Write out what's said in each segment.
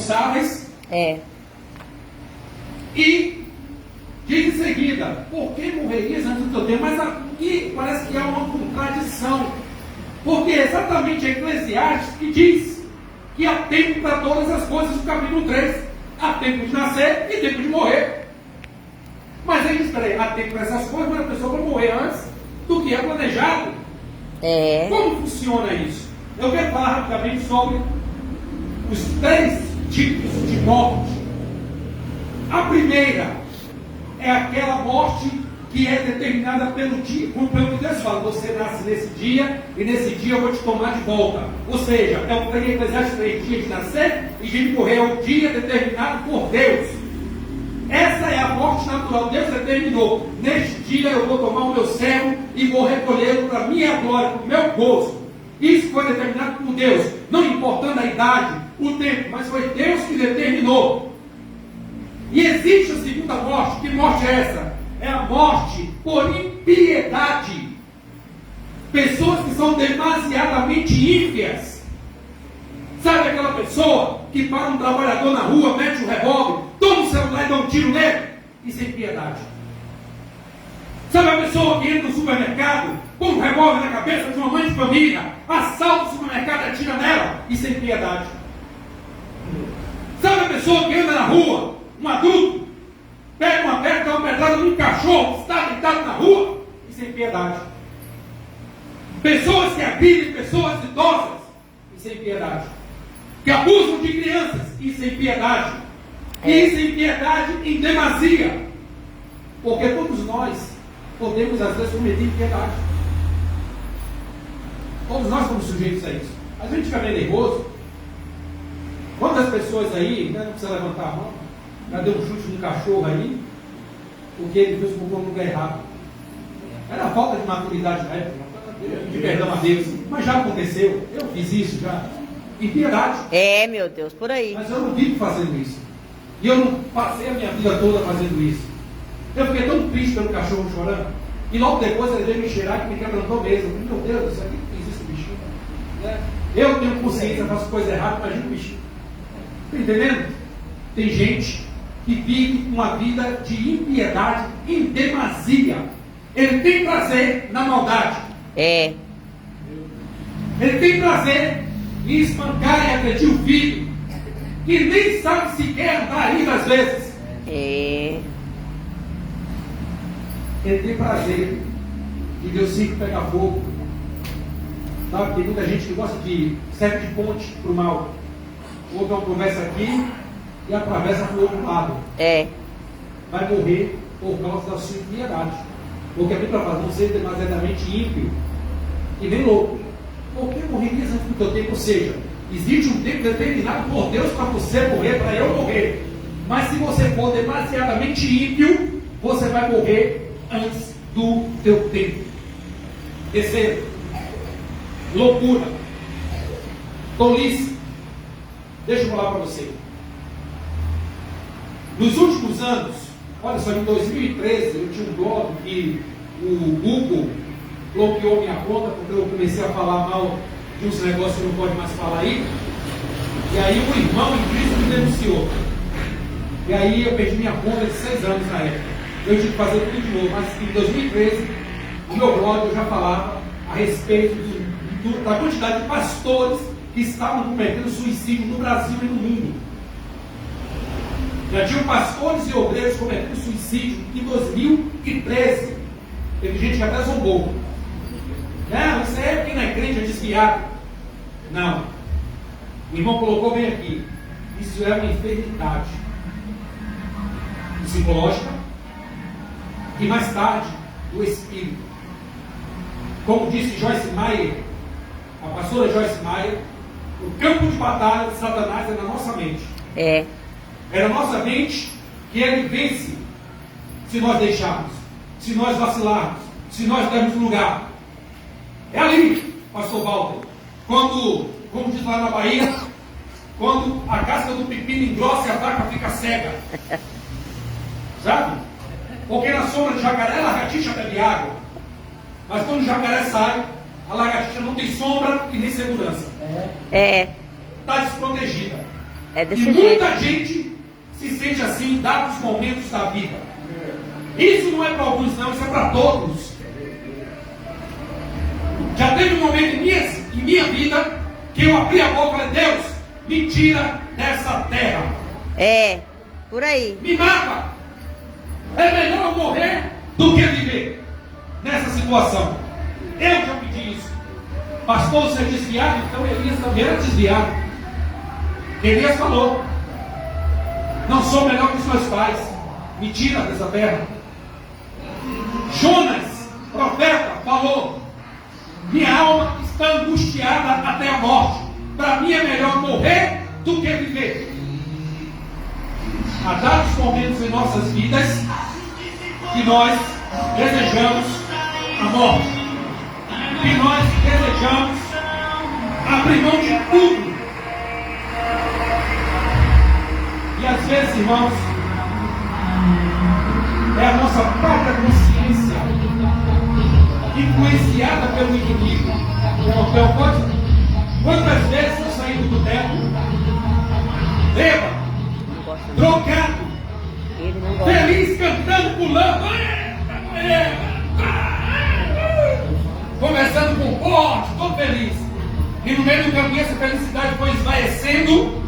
irresponsáveis. E diz em seguida, por que morrerias antes do teu tempo? Mas aqui parece que há uma contradição. Porque é exatamente a Eclesiastes que diz que há tempo para todas as coisas, no capítulo 3. Há tempo de nascer e tempo de morrer. Mas aí diz, peraí, há tempo para essas coisas, mas a pessoa vai morrer antes do que é planejado. Como funciona isso? Eu quero falar rapidamente sobre os 3 tipos de morte. A primeira é aquela morte que é determinada pelo dia, como Deus fala, você nasce nesse dia e nesse dia eu vou te tomar de volta. Ou seja, é o Eclesiastes 3 dias de nascer e de morrer, é o dia determinado por Deus. Essa é a morte natural. Deus determinou, neste dia eu vou tomar o meu servo e vou recolhê-lo para a minha glória, para o meu gozo. Isso foi determinado por Deus, não importando a idade, o tempo, mas foi Deus que determinou. E existe a segunda morte. Que morte é essa? É a morte por impiedade. Pessoas que são demasiadamente ímpias. Sabe aquela pessoa que para um trabalhador na rua, mete o revólver, toma o celular e dá um tiro nele? Isso é impiedade. Sabe a pessoa que entra no supermercado, põe um revólver na cabeça de uma mãe de família, assalta o supermercado e atira nela? Isso é impiedade. Sabe a pessoa que anda na rua, um adulto, pega uma pedra, dá uma pedrada num cachorro que está deitado na rua? Isso é impiedade. Pessoas que agridem pessoas idosas? Isso é impiedade. Que abusam de crianças? Isso é impiedade. E isso é impiedade em demasia. Porque todos nós podemos às vezes cometer impiedade. Todos nós somos sujeitos a isso. A gente fica meio nervoso. Quantas pessoas aí, não precisa levantar a mão, já deu um chute no cachorro aí, porque ele fez um lugar errado. Era falta de maturidade na época, de perdão a Deus, mas já aconteceu, eu fiz isso já. Impiedade. Meu Deus, por aí. Mas eu não vivo fazendo isso. E eu não passei a minha vida toda fazendo isso. Eu fiquei tão triste pelo cachorro chorando. E logo depois ele veio me cheirar que me quebrantou mesmo. Meu Deus, isso aqui fez isso, bichinho. Né? Eu tenho consciência, faço coisa errada, imagina o bichinho. Está entendendo? Tem gente que vive uma vida de impiedade em demasia. Ele tem prazer na maldade. Ele tem prazer em espancar e agredir o filho, que nem sabe sequer andar ainda às vezes. Ele tem prazer de ver o circo pegar fogo. Sabe? Tem muita gente que gosta de serve de ponte para o mal. Ouve uma conversa aqui e atravessa para o outro lado. Vai morrer por causa da sua impiedade. Porque a Bíblia fala, não seja demasiadamente ímpio e nem louco. Por que morrerias antes do teu tempo? Ou seja, existe um tempo determinado por Deus para você morrer, para eu morrer. Mas se você for demasiadamente ímpio, você vai morrer antes do teu tempo. Terceiro, loucura, tolice. Deixa eu falar para você. Nos últimos anos, olha só, em 2013, eu tinha um blog que o Google bloqueou minha conta porque eu comecei a falar mal de uns negócios que não pode mais falar aí. E aí um irmão em Cristo me denunciou. E aí eu perdi minha conta de 6 anos na época. Eu tive que fazer tudo de novo. Mas em 2013, no meu blog eu já falava a respeito da quantidade de pastores que estavam cometendo suicídio no Brasil e no mundo. Já tinham pastores e obreiros cometendo suicídio em 2013. Teve gente que até zombou. Não, isso é quem não é crente é desviado. Não. O irmão colocou bem aqui. Isso é uma enfermidade psicológica e mais tarde do espírito. Como disse Joyce Meyer, a pastora Joyce Meyer, o campo de batalha de Satanás é na nossa mente. É na nossa mente que ele vence se nós deixarmos, se nós vacilarmos, se nós dermos lugar. É ali, pastor Walter, quando, como diz lá na Bahia, quando a casca do pepino engrossa e a vaca fica cega. Sabe? Porque na sombra de jacaré a lagartixa bebe água. Mas quando o jacaré sai, a lagartixa não tem sombra e nem segurança. Está desprotegida. É E desse muita jeito. gente se sente assim em dados momentos da vida. Isso não é para alguns, não, isso é para todos. Já teve um momento em minha vida que eu abri a boca e falei: Deus, me tira dessa terra. É, por aí. Me mata. É melhor eu morrer do que viver nessa situação. Eu já pedi isso. Pastor, você é desviado? Então Elias também era desviado. Elias falou: não sou melhor que os meus pais. Me tira dessa terra. Jonas, profeta, falou: minha alma está angustiada até a morte. Para mim é melhor morrer do que viver. Há dados momentos em nossas vidas que nós desejamos a morte, que nós desejamos abrir mão de tudo. E às vezes, irmãos, é a nossa própria consciência influenciada pelo inimigo. Quantas vezes eu saí do boteco, bêbado, drogado, Ele não gosta. feliz, cantando, pulando, conversando com o pote, todo feliz. E no meio do caminho essa felicidade foi esvaecendo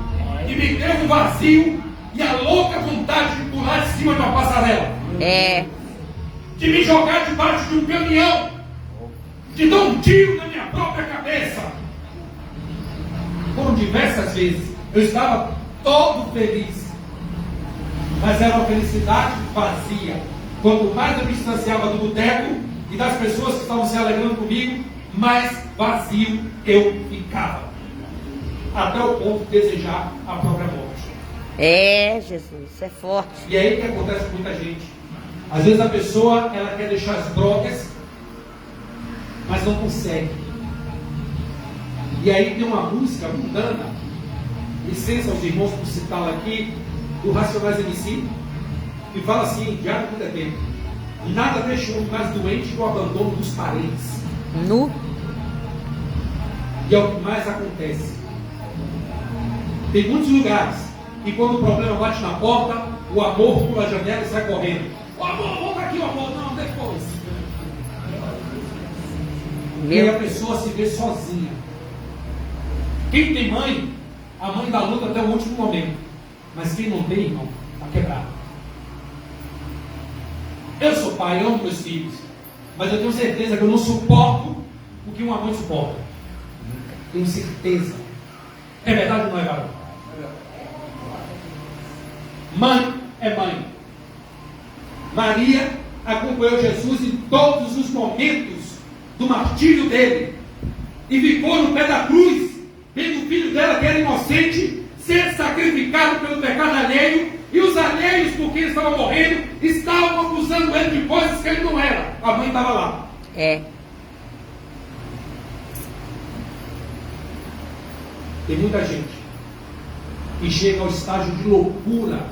e me deu um vazio e a louca vontade de pular de cima de uma passarela. É. De me jogar debaixo de um caminhão, de dar um tiro na minha própria cabeça. Foram diversas vezes. Eu estava todo feliz, mas era uma felicidade vazia. Quanto mais eu me distanciava do boteco e das pessoas que estavam se alegrando comigo, mais vazio eu ficava, até o ponto de desejar a própria morte. É, Jesus, é forte. E aí o que acontece com muita gente? Às vezes a pessoa ela quer deixar as drogas, mas não consegue. E aí tem uma música mundana, licença aos irmãos por citá-la aqui, do Racionais MC, que fala assim, já há muito tempo: nada deixa o homem mais doente que o abandono dos parentes. Nu. E é o que mais acontece. Tem muitos lugares que quando o problema bate na porta, o amor pula a janela e sai correndo. O amor, volta aqui, o amor, não, depois. E aí a pessoa se vê sozinha. Quem tem mãe, a mãe dá luta até o último momento. Mas quem não tem, irmão, está quebrado. Eu sou pai, eu amo meus filhos, mas eu tenho certeza que eu não suporto o que uma mãe suporta. Tenho certeza. É verdade ou não é, garoto? Mãe é mãe. Maria acompanhou Jesus em todos os momentos do martírio dele e ficou no pé da cruz, vendo o filho dela, que era inocente, ser sacrificado pelo pecado alheio, e os alheios, porque ele estava morrendo, estavam acusando ele de coisas que ele não era. A mãe estava lá. É. Tem muita gente que chega ao estágio de loucura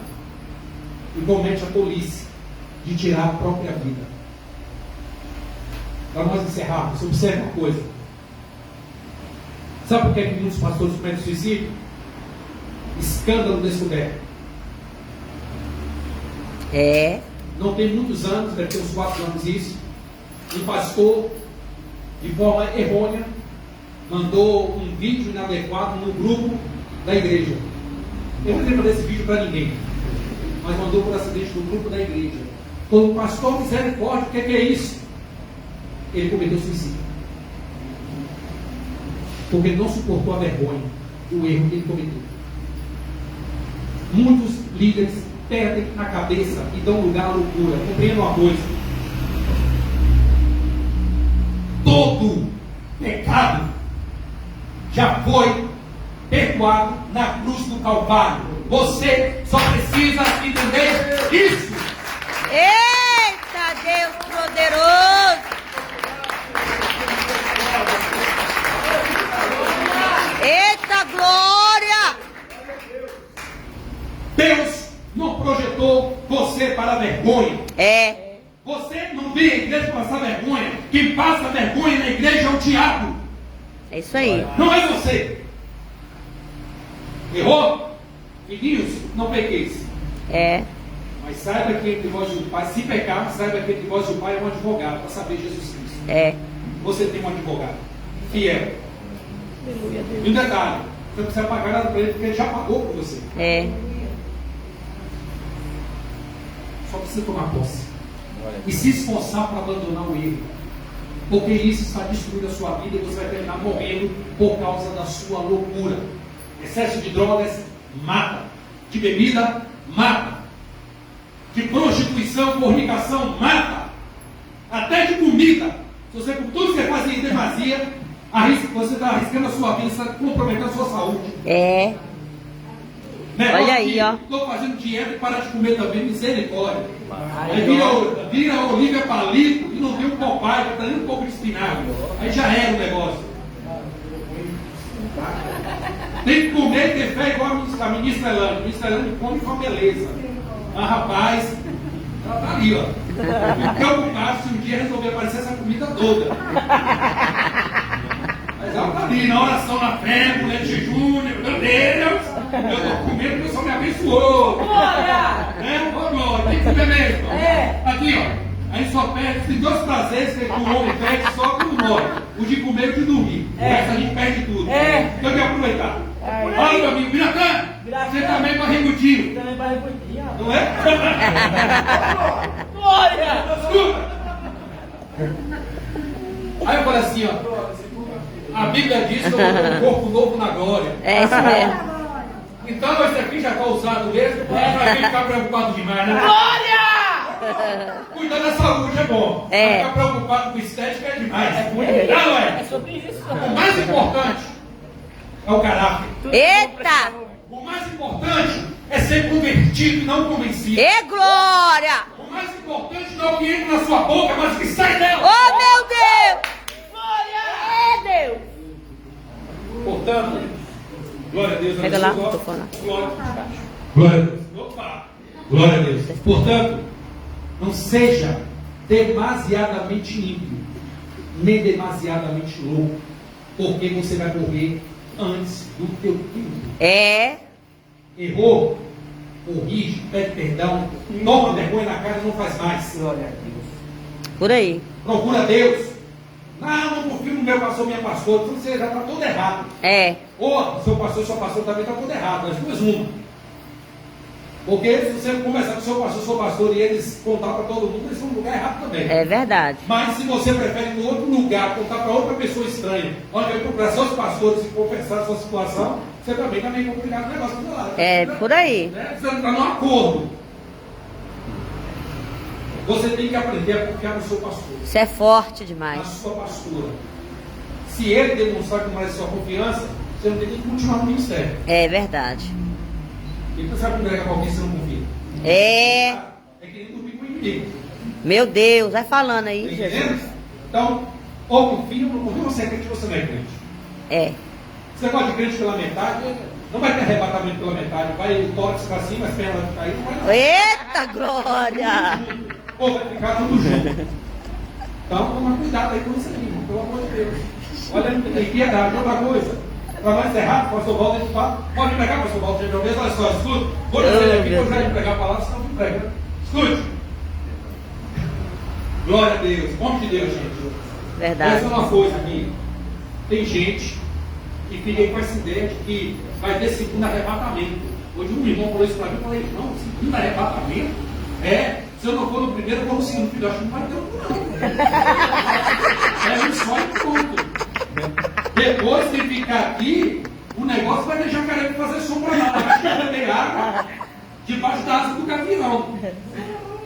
e comete a tolice de tirar a própria vida. Para nós encerrarmos, observe uma coisa. Sabe por que muitos pastores cometem suicídio? Escândalo descoberto. É. Não tem muitos anos, deve ter uns 4 anos isso, um pastor, de forma errônea, mandou um vídeo inadequado no grupo da igreja. Eu não lembro desse vídeo para ninguém, mas mandou por acidente no grupo da igreja. Quando o pastor, misericórdia, o que é isso? Ele cometeu suicídio. Porque ele não suportou a vergonha do erro que ele cometeu. Muitos líderes perdem a cabeça e dão lugar à loucura. Compreenda uma coisa: todo pecado já foi perdoado na cruz do Calvário. Você só precisa entender isso. Eita, Deus poderoso! Eita, glória! Deus não projetou você para a vergonha. É. Você não vem à igreja passar vergonha. Quem passa vergonha na igreja é o diabo. É isso aí. Não é você. Errou? Filhinhos, não pequeis. É. Mas saiba que entre vós e o Pai, se pecar, saiba que entre vós e o Pai é um advogado, para saber Jesus Cristo. É. Você tem um advogado fiel. E um detalhe, você não precisa pagar nada para ele, porque ele já pagou por você. É. Só precisa tomar posse. E se esforçar para abandonar o erro. Porque isso está destruindo a sua vida e você vai terminar morrendo por causa da sua loucura. Excesso de drogas mata. De bebida mata. De prostituição, fornicação mata. Até de comida. Se você com tudo que você faz em demasia, você está arriscando a sua vida, você está comprometendo a sua saúde. É. Negócio Olha aí, ó. Estou fazendo dieta e para de comer também, misericórdia. Aí vira a Olívia Palito e não tem um Popeye, está nem um pouco de espinafre. Aí já era o negócio. Tem que comer e ter fé igual a ministra Elane. A ministra Elane come com beleza. Mas rapaz, ela está ali, ó. Preocupado se um dia resolver aparecer essa comida toda. Mas ela está ali na oração, na fé, mulher de jejum, meu Deus, eu estou comendo porque o Senhor me abençoou. Glória! Ô glória, tem que comer mesmo. É. Aqui, ó. Aí só perde, tem dois prazeres que o homem perde só quando morre: o de comer e o de dormir. Essa a gente perde tudo. É. Então eu quero aproveitar. É. Olha, meu amigo, Biratã, você também barrigudinho, Também vai repetir, ó. não é? Glória! Escuta. Aí eu falei assim, ó. A Bíblia diz que eu vou ter um corpo novo na glória. É isso mesmo. Então esse aqui já está usado mesmo, para quem ficar preocupado demais, né? Glória! Cuidar da saúde é bom. É. Ficar preocupado com estética é demais. É muito Não, não É é? sobre isso. O mais importante é o caráter. Eita! O mais importante é ser convertido e não convencido. E glória! O mais importante não é o que entra na sua boca, mas o que sai dela. Oh, meu Deus! Glória! É Deus! Portanto, glória a Deus. Pega lá, Glória- tô falando. Glória a Deus. Opa! Glória a Deus. Portanto, não seja demasiadamente ímpio, nem demasiadamente louco, porque você vai morrer antes do teu tempo. É. Errou, corrige, pede perdão, toma vergonha na cara e não faz mais. Glória a Deus. Por aí. Procura Deus. Não confio no meu pastor, minha pastora. Então você já está todo errado. É. Ou seu pastor e sua pastora também está todo errado. As duas uma. Porque se você conversar com seu pastor, sua pastora e eles contar para todo mundo, eles estão no lugar errado também. É verdade. Mas se você prefere no outro lugar contar para outra pessoa estranha, onde vai procurar seus pastores e confessar a sua situação, você também está meio complicado o negócio do lado. É por aí. Né? Você não está num acordo. Você tem que aprender a confiar no seu pastor, Isso é forte na demais. sua pastora. Se ele demonstrar que merece sua confiança, você não tem que continuar no ministério. É verdade. E você vai congregar com alguém se você não confia. É. É que nem dormir com o inimigo. Meu Deus, vai falando Tá aí, entendendo? Jesus. Então, ou confia ou não confia, você é crente ou você não é crente. É. Você gosta de crente pela metade, não vai ter arrebatamento pela metade, vai o tórax para cima, as pernas vão cair, não vai não. Eita glória! Ou vai ficar tudo junto. Então, toma cuidado aí com isso aí, irmão, pelo amor de Deus. Olha, tem piedade. Outra coisa, para nós errar, o pastor Walter, a gente fala, pode pregar, pastor Walter, de uma vez, olha só, escute. Vou dizer aqui, vou já de pregar a palavra, senão não prega. Escute. Glória a Deus, nome de Deus, gente. Verdade. Essa é uma coisa aqui. Tem gente que fica aí com essa ideia de que vai ter segundo arrebatamento. Hoje um irmão falou isso para mim, eu falei, não, segundo arrebatamento? É, se eu não for no primeiro, eu vou no segundo. Filho, eu acho que não vai ter outro não. É um só e ponto. Depois de ficar aqui, o negócio vai deixar querendo fazer sombra lá. Vai ter água debaixo da asa do gavião.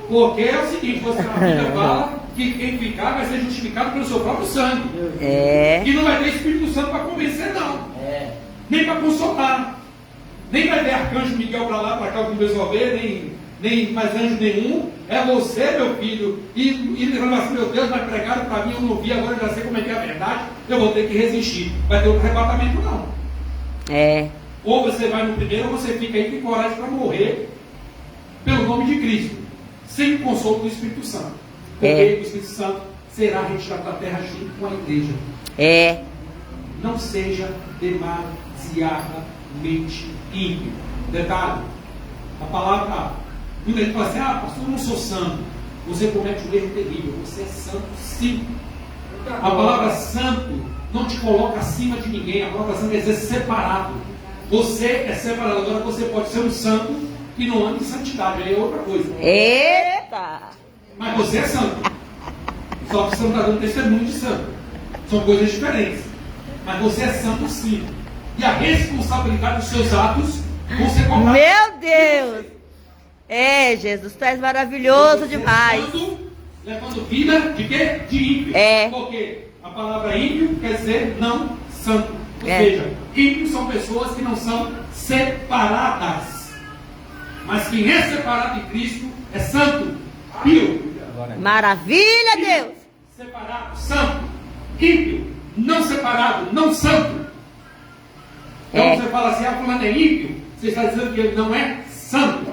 Porque é o seguinte, você na Bíblia fala que quem ficar vai ser justificado pelo seu próprio sangue. É. E não vai ter Espírito Santo para convencer, não. Nem para consolar. Nem vai ter arcanjo Miguel para lá, para cá, com resolver, nem mais anjo nenhum. É você, meu filho. E ele falou assim, meu Deus, mas pregaram para mim, eu não vi, agora eu já sei como é que é a verdade. Eu vou ter que resistir. Vai ter outro arrebatamento, não. É. Ou você vai no primeiro, ou você fica aí com coragem para morrer pelo nome de Cristo, sem o consolo do Espírito Santo. Porque o Espírito Santo será retirado da terra junto com a igreja. É. Não seja demasiadamente ímpio. Detalhe, a palavra, quando ele fala assim, pastor, eu não sou santo, você comete um erro terrível, você é santo sim. A palavra santo não te coloca acima de ninguém, a palavra santo quer dizer separado. Você é separado, agora você pode ser um santo que não anda em santidade, aí é outra coisa. Eita! Mas você é santo. Só que você não está dando testemunho de santo. São coisas diferentes. Mas você é santo sim. E a responsabilidade dos seus atos vão ser cobrados. Meu Deus! É, Jesus, tu és maravilhoso Você demais. é santo, levando vida de quê? De ímpio. É. Porque a palavra ímpio quer dizer não santo. Ou É. seja, ímpios são pessoas que não são separadas. Mas quem é separado em Cristo é santo, pio. Maravilha, Deus! Separado, santo, ímpio, não separado, não santo. Então É. você fala assim, fulano é ímpio, você está dizendo que ele não é santo.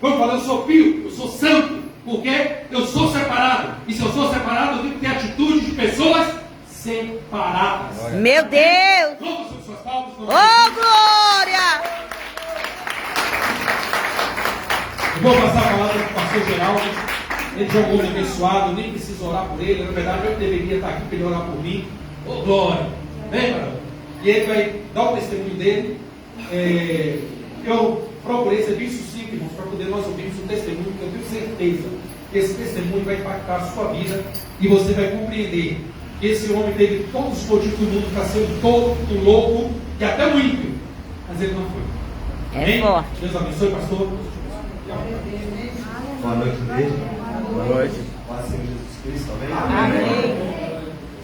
Quando eu falo, eu sou pio, eu sou santo, porque eu sou separado. E se eu sou separado, eu tenho que ter atitude de pessoas separadas. Meu Deus! Vamos sobre suas palmas. Oh, glória! Eu vou passar a palavra para o pastor Geraldo. Ele já é um homem abençoado, nem preciso orar por ele. Na verdade, eu deveria estar aqui para ele orar por mim. Oh, glória! Vem, Barão. E ele vai dar o testemunho dele. Eu procurei ser bem sucinto, irmãos, para poder nós ouvirmos um testemunho, porque eu tenho certeza que esse testemunho vai impactar a sua vida e você vai compreender que esse homem teve todos os motivos do mundo para ser um todo, louco e até um ímpio, mas ele não foi. É Amém? forte. Deus abençoe, pastor. Boa noite, igreja. Boa noite. Paz do Senhor Jesus Cristo, amém? Amém.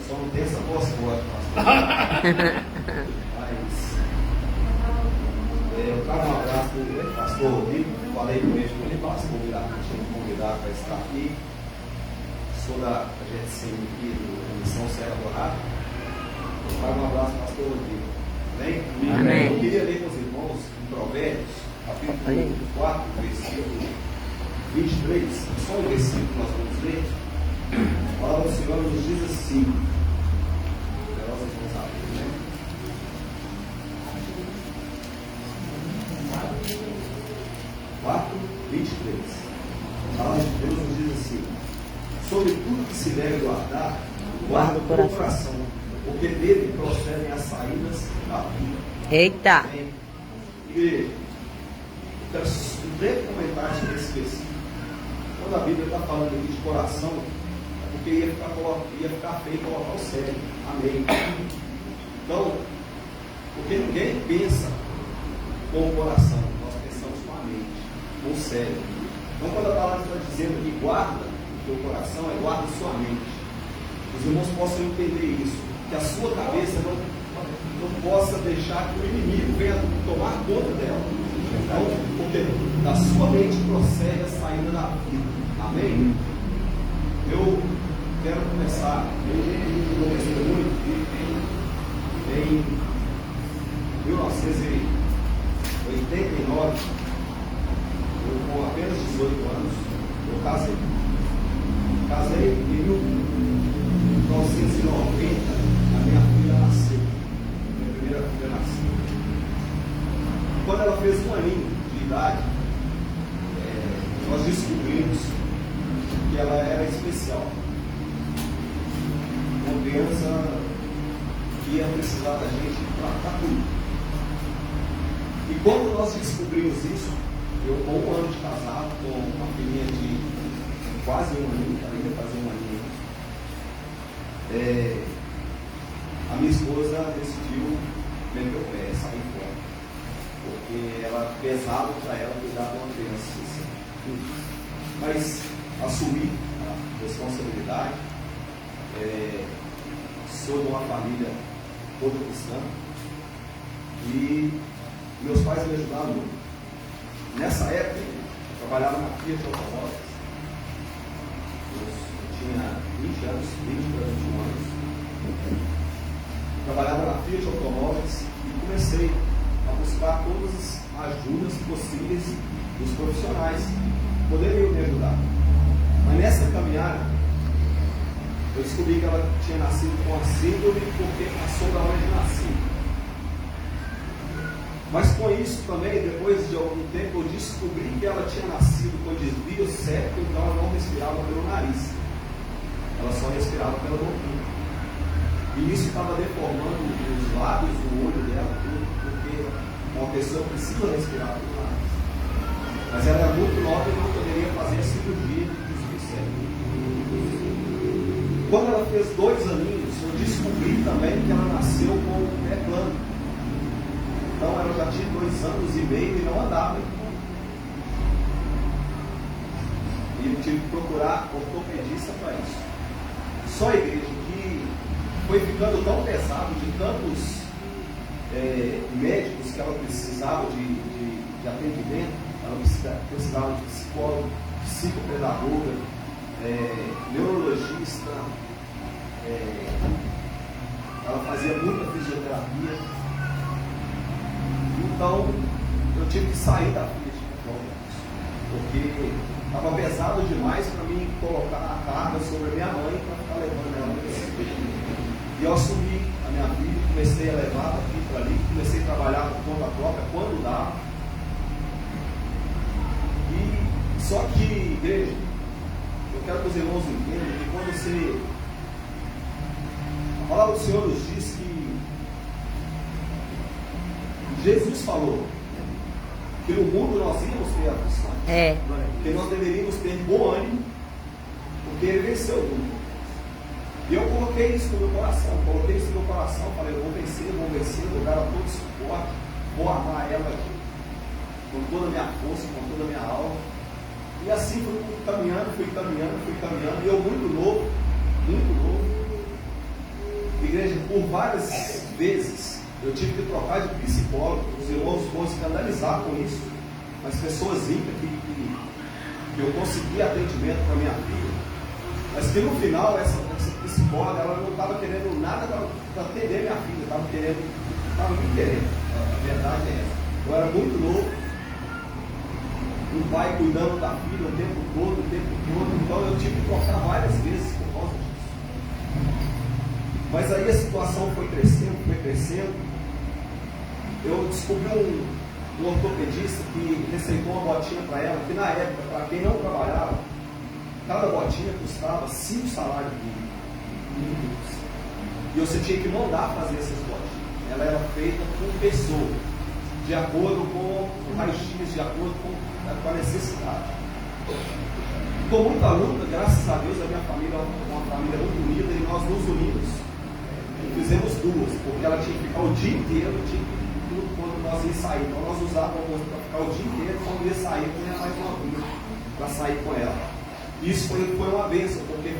Só não tem essa voz forte, pastor. Mas eu trago um abraço para o pastor Rodrigo. Falei com ele pastor, tinha me convidado para estar aqui. Sou da GSM aqui do Missão Serra Dourada. Eu trago um abraço para o pastor Rodrigo. Amém? Amém. Eu queria ler com os irmãos em Provérbios, capítulo 4, versículo 23, só um versículo que nós vamos ler. A palavra do Senhor nos diz assim. Nós vamos abrir, né? 4:23. A palavra de Deus nos diz assim: sobre tudo que se deve guardar, guarda o coração, porque dele procedem as saídas da vida. Eita! Amém? E eu quero um breve comentário sobre esse versículo. Quando a Bíblia está falando aqui de coração, é porque ia ficar feio colocar o cérebro. Amém. Então, porque ninguém pensa com o coração, nós pensamos com a mente, com o cérebro. Então, quando a palavra está dizendo que guarda o teu coração, é guarda a sua mente. Os irmãos possam entender isso, que a sua cabeça não possa deixar que o inimigo venha tomar conta dela. Então, porque da sua mente procede a saída da vida. Amém? Eu quero começar com um testemunho. Em 1989, eu com apenas 18 anos, eu casei. Casei em 1990, a minha filha nasceu. Minha primeira filha nasceu. Quando ela fez um aninho de idade, nós descobrimos que ela era especial. Uma criança que ia precisar da gente para tudo. E quando nós descobrimos isso, eu com um ano de casado, com uma filhinha de quase um aninho, ela ia fazer um aninho, a minha esposa decidiu meter o pé, sair fora. Porque era pesado para ela cuidar de uma criança assim. Mas assumi a responsabilidade. Sou de uma família toda cristã e meus pais me ajudaram muito. Nessa época, eu trabalhava na Fiat Automóveis. Eu tinha 20 anos, 20 para 21 anos. Trabalhava na Fiat Automóveis e comecei a buscar todas as ajudas possíveis dos profissionais que poderiam me ajudar. Mas nessa caminhada, eu descobri que ela tinha nascido com a síndrome porque passou da hora de nascer. Mas com isso também, depois de algum tempo, eu descobri que ela tinha nascido com desvio septo, então ela não respirava pelo nariz. Ela só respirava pela boquinha. E isso estava deformando os lábios, o olho dela, tudo, porque uma pessoa precisa respirar pelo nariz. Mas ela era muito nova e não poderia fazer a cirurgia de desvio septo. Quando ela fez 2 aninhos, eu descobri também que ela nasceu com o pé plano. Então ela já tinha 2 anos e meio e não andava. E eu tive que procurar ortopedista para isso. Só a igreja que foi ficando tão pesado de tantos médicos que ela precisava de atendimento, ela precisava de psicólogo, psicopedagoga, neurologista, ela fazia muita fisioterapia. Então, eu tive que sair da vida porque estava pesado demais para mim colocar a carga sobre a minha mãe para ficar levando ela nesse período. E eu assumi a minha vida, comecei a levar daqui para ali, comecei a trabalhar por conta própria quando dava. E só que, igreja, eu quero que os irmãos entendam que quando você. A palavra do Senhor nos diz que Jesus falou que no mundo nós íamos ter aflições, que nós deveríamos ter bom ânimo, porque Ele venceu o mundo. E eu coloquei isso no meu coração, falei, eu vou vencer, vou dar a todo suporte, vou amar ela com toda a minha força, com toda a minha alma. E assim fui caminhando, e eu muito novo, igreja, por várias vezes, eu tive que trocar de psicólogo. Os irmãos foram escandalizar com isso, mas pessoas ímpias que eu consegui atendimento para minha filha, mas que no final essa psicóloga ela não estava querendo nada para atender minha filha, estava me querendo. A verdade é essa. Eu era muito novo, um pai cuidando da filha o tempo todo, então eu tive que trocar várias vezes por causa disso. Mas aí a situação foi crescendo. Eu descobri um ortopedista que receitou uma botinha para ela, que na época, para quem não trabalhava, cada botinha custava 5 salários mínimos. E você tinha que mandar fazer essas botinhas. Ela era feita por pessoa, de acordo com o raio-x, de acordo com a necessidade. Com muita luta, graças a Deus, a minha família é uma família muito unida e nós nos unimos. E fizemos 2, porque ela tinha que ficar o dia inteiro, quando nós íamos sair. Então nós usávamos para ficar o dia inteiro, quando ia sair, punha mais uma vez para sair com ela. Isso foi uma bênção, porque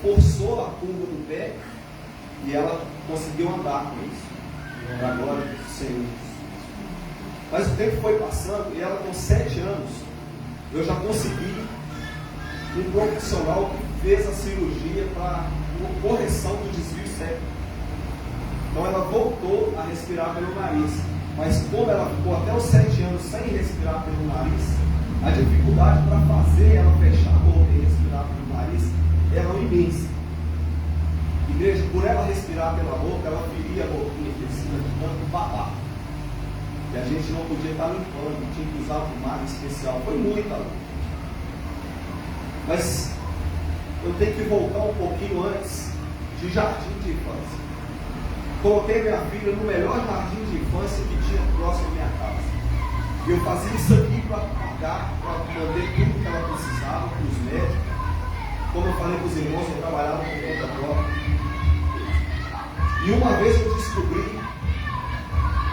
forçou a curva do pé e ela conseguiu andar com isso. Para agora, Senhor. Mas o tempo foi passando e ela com 7 anos, eu já consegui um profissional que fez a cirurgia para correção do desvio septo. Então ela voltou a respirar pelo nariz, mas como ela ficou até os 7 anos sem respirar pelo nariz, a dificuldade para fazer ela fechar a boca e respirar pelo nariz era imensa. Igreja, por ela respirar pela boca, ela feria a boquinha de cima de tanto babá. E a gente não podia estar limpando, tinha que usar um pomada especial. Foi muita luta. Mas eu tenho que voltar um pouquinho antes de jardim de infância. Coloquei minha filha no melhor jardim de infância que tinha próximo à minha casa. E eu fazia isso aqui para pagar, para manter tudo que ela precisava, para os médicos. Como eu falei para os irmãos, eu trabalhava com conta própria. E uma vez eu descobri,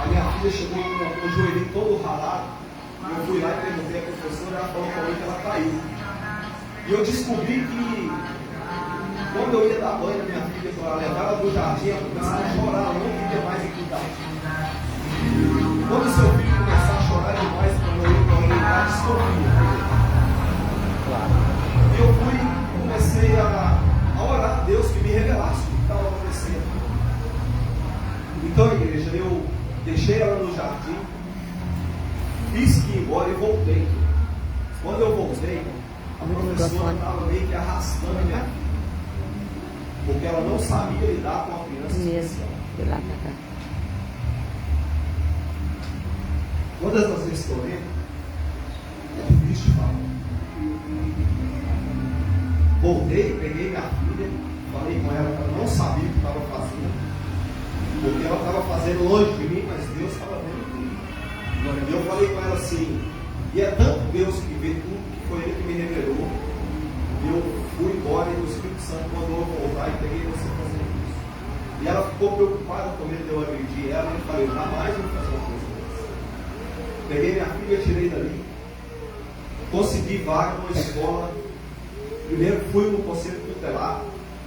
a minha filha chegou com o joelhinho todo ralado. Eu fui lá e perguntei à professora, ela falou para mim que ela caiu. E eu descobri que quando eu ia dar banho na minha filha para levar ela do jardim, ela começava a chorar, ela não queria mais equidade. Quando o seu filho começar a chorar demais para não ir para a unidade, desconfia. E eu fui e comecei a orar a Deus que me revelasse o que estava acontecendo. Então, igreja, eu deixei ela no jardim, fiz que ir embora e voltei. Quando eu voltei, a professora estava meio que arrastando a minha filha, porque ela não sabia lidar com a criança especial. Todas as vezes que eu lembro, é difícil de falar. Voltei, peguei minha filha, falei com ela que ela não sabia o que estava fazendo, porque ela estava fazendo longe de mim, mas Deus estava vendo tudo. E eu falei com ela assim, e é tanto Deus que vê tudo, que foi Ele que me revelou. Eu fui embora e o Espírito Santo mandou eu voltar e peguei você fazendo isso. E ela ficou preocupada com medo de eu agredir ela, e eu falei, jamais vou fazer uma coisa dessa. Peguei minha filha e tirei dali. Consegui vaga numa escola. Primeiro fui no conselho tutelar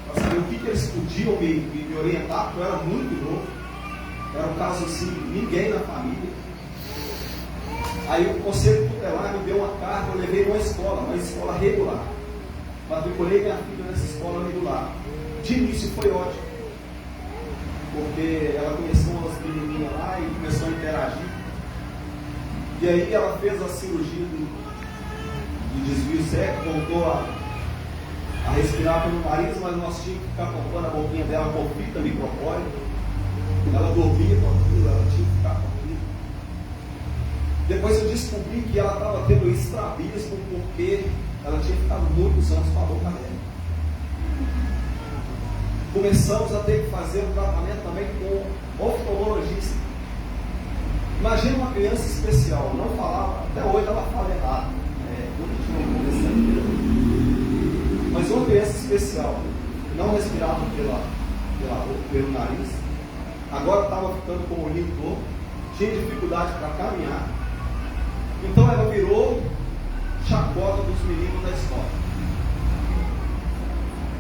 para saber o que eles podiam me orientar, porque eu era muito novo. Era um caso assim, ninguém na família. Aí o conselho tutelar me deu uma carta, eu levei uma escola regular. Matriculei minha filha nessa escola regular. De início foi ótimo, porque ela conheceu umas menininhas lá e começou a interagir. E aí ela fez a cirurgia do desvio seco, voltou a respirar pelo nariz, mas nós tínhamos que ficar tampando a boquinha dela com fita micropórica. Ela dormia com aquilo, ela tinha que ficar com aquilo. Depois eu descobri que ela estava tendo estrabismo porque ela tinha ficado muitos anos com a boca dela. Começamos a ter que fazer um tratamento também com oftalmologista. Imagina uma criança especial, não falava, até hoje ela fala errado. Mas uma criança especial, não respirava pelo nariz, agora estava ficando com o olhinho torto, tinha dificuldade para caminhar. Então ela virou chacota dos meninos da escola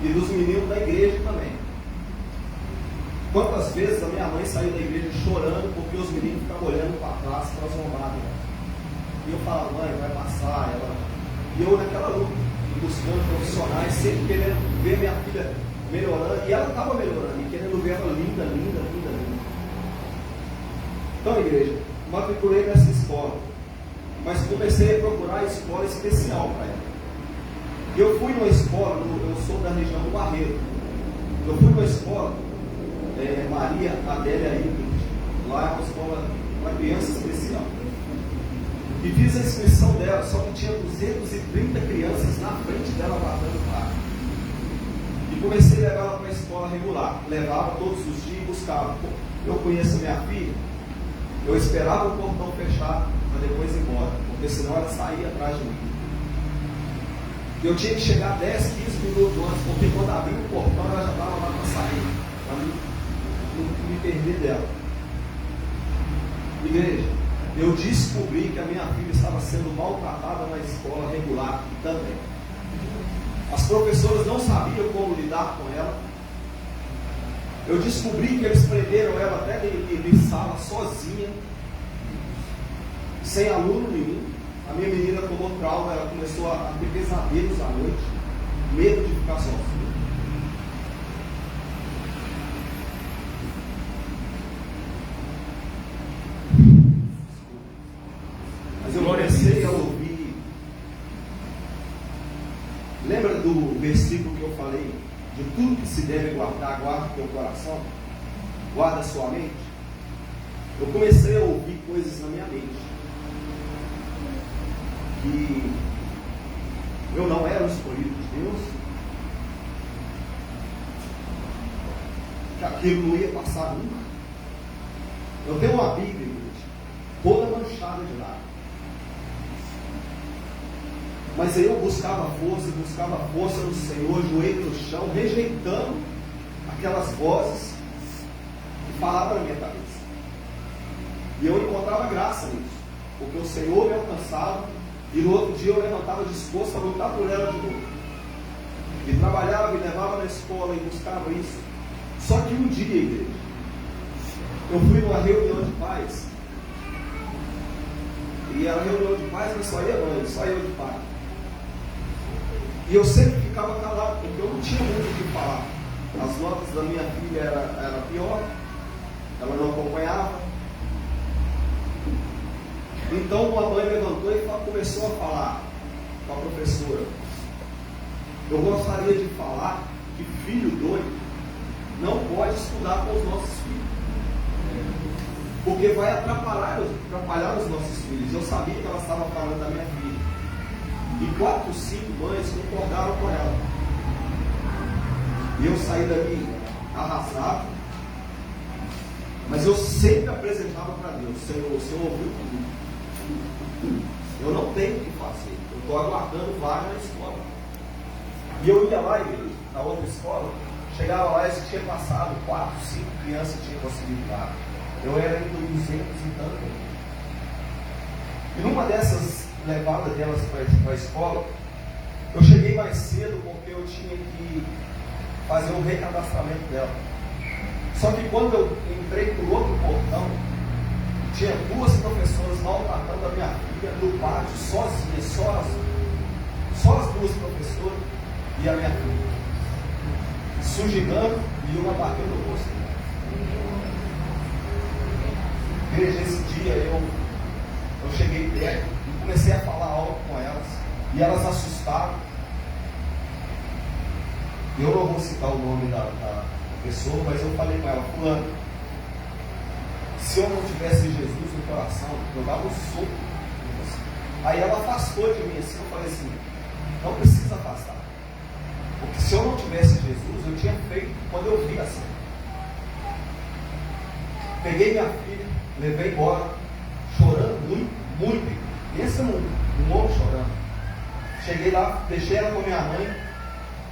e dos meninos da igreja também. Quantas vezes a minha mãe saiu da igreja chorando porque os meninos ficavam olhando para trás para zombar dela. E eu falava, mãe, vai passar. E eu naquela luta, buscando profissionais, sempre querendo ver minha filha melhorando, e ela estava melhorando, e querendo ver ela linda, linda, linda, linda. Então, igreja, matriculei nessa escola, mas comecei a procurar escola especial para ela. E eu fui numa escola, eu sou da região do Barreiro, eu fui numa escola, Maria Adélia Ingrid, lá é uma escola para criança especial. E fiz a inscrição dela, só que tinha 230 crianças na frente dela batendo carro. E comecei a levar ela para a escola regular. Levava todos os dias e buscava. Eu conheço minha filha, eu esperava o portão fechar para depois ir embora, porque senão ela saía atrás de mim. Eu tinha que chegar 10, 15 minutos antes, porque quando abria o portão ela já estava lá para sair, para não me perder dela. Igreja, eu descobri que a minha filha estava sendo maltratada na escola regular também. As professoras não sabiam como lidar com ela. Eu descobri que eles prenderam ela até em sala sozinha, sem aluno nenhum. A minha menina tomou trauma, ela começou a ter pesadelos à noite, medo de ficar sozinha. Mas eu comecei a ouvir. Lembra do versículo que eu falei? De tudo que se deve guardar, guarda o teu coração, guarda a sua mente. Eu comecei a ouvir coisas na minha mente, que eu não era o escolhido de Deus, que aquilo não ia passar nunca. Eu tenho uma Bíblia, toda manchada de lágrimas. Mas aí eu buscava força no Senhor, joelho no chão, rejeitando aquelas vozes que falavam na minha cabeça. E eu encontrava graça nisso, porque o Senhor me alcançava, e no outro dia eu levantava disposto a lutar por ela de novo. E trabalhava e levava na escola e buscava isso. Só que um dia, igreja, eu fui numa reunião de pais, e era reunião de pais, mas só ia mãe, só eu de pai. E eu sempre ficava calado, porque eu não tinha muito o que falar. As notas da minha filha era pior, ela não acompanhava. Então uma mãe levantou e começou a falar com a professora: eu gostaria de falar que filho doido não pode estudar com os nossos filhos. Porque vai atrapalhar os nossos filhos. Eu sabia que ela estava falando da minha filha. E 4, 5 mães concordaram com ela. E eu saí dali arrasado. Mas eu sempre apresentava para Deus: Senhor, o Senhor ouviu tudo. Eu não tenho o que fazer. Eu estou aguardando vaga na escola. E eu ia lá, na outra escola, chegava lá e tinha passado 4, 5 crianças que tinham conseguido vaga. Eu era entre 200 e tanto. E numa dessas levadas delas para a escola, eu cheguei mais cedo porque eu tinha que fazer o recadastramento dela. Só que quando eu entrei por outro portão, tinha 2 professoras maltratando a minha filha no pátio, sozinha, só as 2 professoras e a minha filha. Sujidando e uma batendo no rosto. Desde esse dia eu cheguei perto e comecei a falar algo com elas. E elas assustaram. Eu não vou citar o nome da pessoa, mas eu falei com ela: fulano, se eu não tivesse Jesus no coração, eu dava um soco em você. Aí ela afastou de mim assim. Eu falei assim: não precisa afastar. Porque se eu não tivesse Jesus, eu tinha feito quando eu vi assim. Peguei minha filha, levei embora, chorando muito, muito. Pensa num homem chorando. Cheguei lá, deixei ela com minha mãe.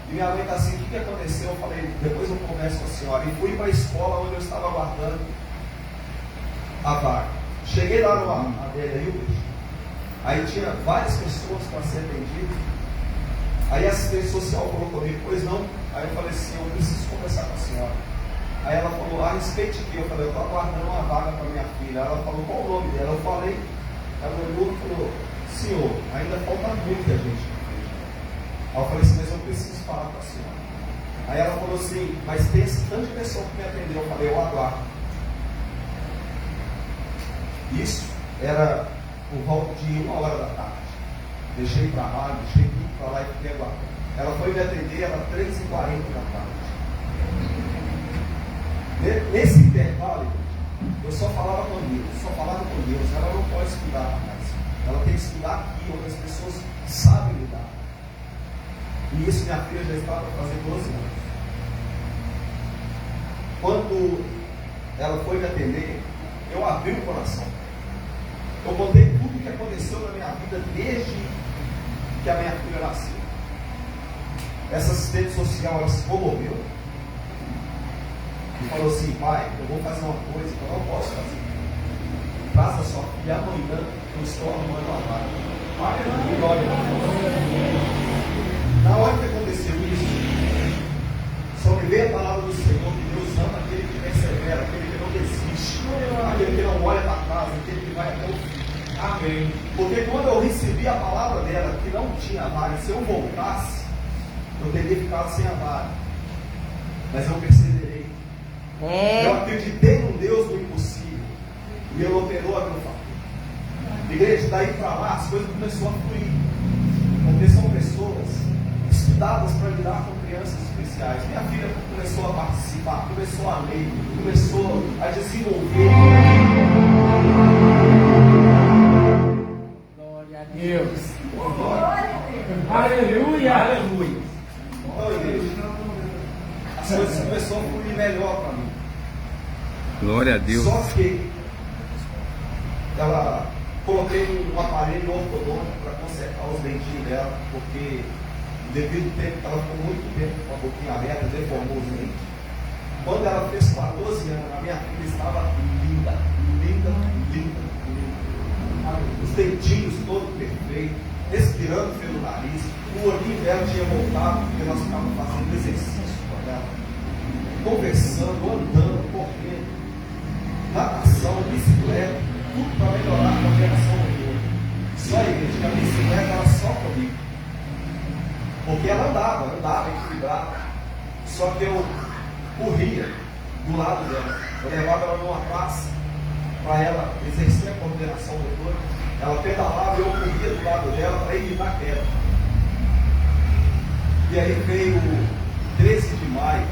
E minha mãe está assim: o que aconteceu? Eu falei: depois eu converso com a senhora. E fui para a escola onde eu estava aguardando a vaga. Cheguei lá na Adélia Hilbert. Aí tinha várias pessoas para ser atendidas. Aí a assistente social falou comigo: pois não. Aí eu falei assim: eu preciso conversar com a senhora. Aí ela falou: a respeito de quê? Eu falei: eu estou aguardando uma vaga para minha filha. Ela falou: qual o nome dela? Eu falei. Ela olhou e falou: senhor, ainda falta muita gente. Aí eu falei assim: mas eu preciso falar com a senhora. Aí ela falou assim: mas tem esse tanto de pessoa que me atendeu. Eu falei: eu aguardo. Isso era por volta de 1h da tarde. Deixei para lá, deixei tudo para lá e fiquei aguardando. Ela foi me atender, era 3h40. Nesse intervalo, eu só falava com Deus, Ela não pode estudar mais. Ela tem que estudar aqui, onde as pessoas sabem lidar. E isso minha filha já estava fazendo 12 anos. Quando ela foi me atender, eu abri o coração. Eu contei tudo o que aconteceu na minha vida desde que a minha filha nasceu. Essa assistente social, ela se comoveu e falou assim: pai, eu vou fazer uma coisa que eu não posso fazer. Traz a sua filha amanhã, eu estou arrumando a vaga. Pai, glória a Deus. Na hora que aconteceu isso, só me veio a palavra do Senhor que Deus ama aquele que persevera, aquele que não desiste, aquele que não olha para trás, aquele que vai até o fim. Amém. Porque quando eu recebi a palavra dela que não tinha vaga, se eu voltasse, eu teria ficado sem a vaga. Mas eu perseverei. Eu acreditei num Deus do impossível. E Ele operou a meu favor. Igreja, daí para lá as coisas começaram a fluir. Porque são pessoas estudadas para lidar com crianças especiais. Minha filha começou a participar, começou a ler, começou a desenvolver. Glória a Deus. Aleluia. Aleluia. Então, igreja, as coisas começaram a fluir melhor para mim. Glória a Deus. Só que ela coloquei um aparelho ortodôntico para consertar os dentinhos dela, porque devido ao tempo que ela ficou muito tempo com a boquinha aberta, deformou os dentes. Quando ela fez 14 anos, a minha filha estava linda, linda, linda, linda. Os dentinhos todos perfeitos, respirando pelo nariz. O olhinho dela tinha voltado, porque nós estávamos fazendo exercício com ela, conversando, andando, correndo, natação, bicicleta, tudo para melhorar a coordenação motora. Só a igreja, que a bicicleta era só comigo. Porque ela andava equilibrada. Só que eu corria do lado dela. Eu levava ela numa praça para ela exercer a coordenação motora. Ela pedalava e eu corria do lado dela para evitar queda. E aí veio o 13 de maio,